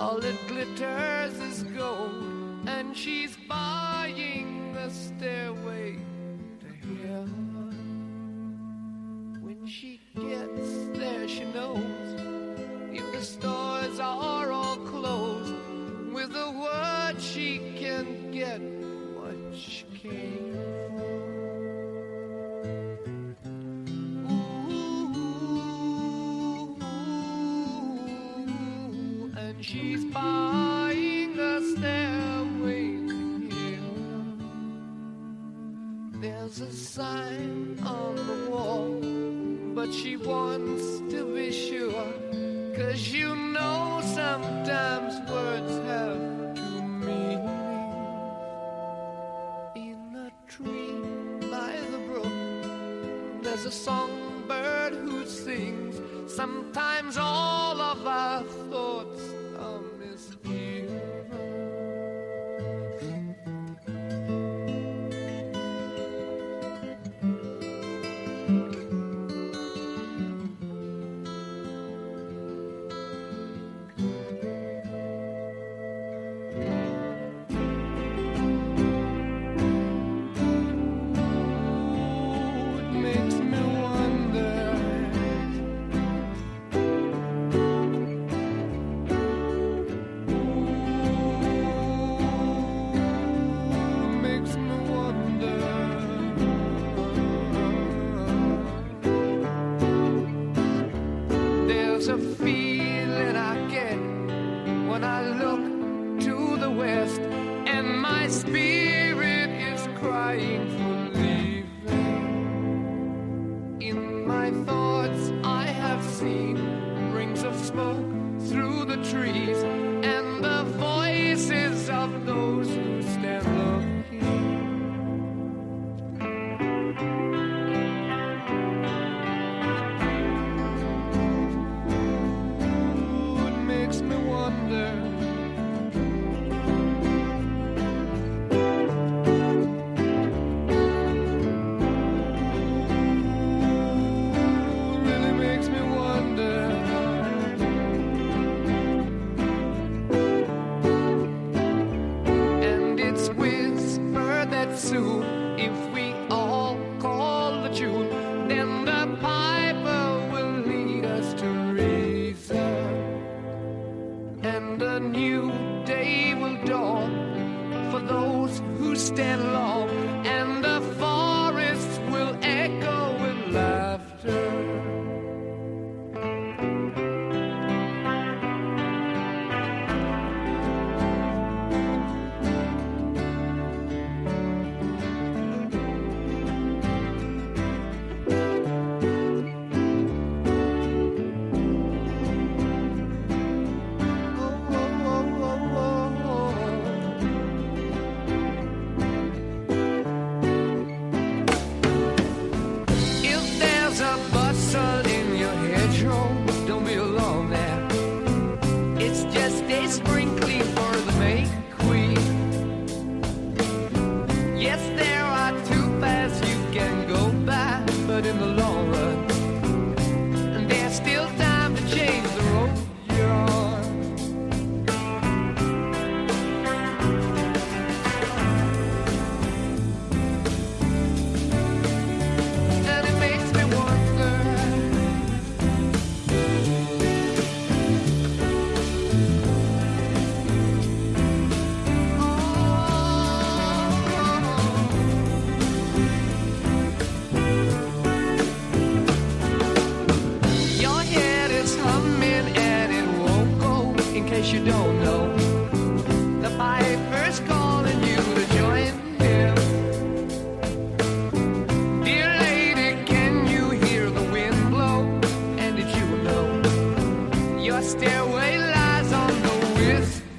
All it glitters is gold, and she's buying the stairway to heaven. When she gets there, she knows if the stores are all closed, with a word she can get what she came for. She's buying a stairway to heaven. There's a sign on the wall, but she wants to be sure, 'cause you know sometimes words have two meanings. In a tree by the brook, there's a songbird who sings. Sometimes all of our thoughts are misgiven. There's a feeling I get when I look to the west, and my spirit is crying for leaving. In my thoughts I have seen rings of smoke through the trees, and the voices of those who stand looking. If we all call the tune, then the piper will lead us to reason, and a new day will dawn for those who stand long, and the forests will echo with laughter. You don't know, the piper's calling you to join him. Dear lady, can you hear the wind blow? And did you know your stairway lies on the whiskey?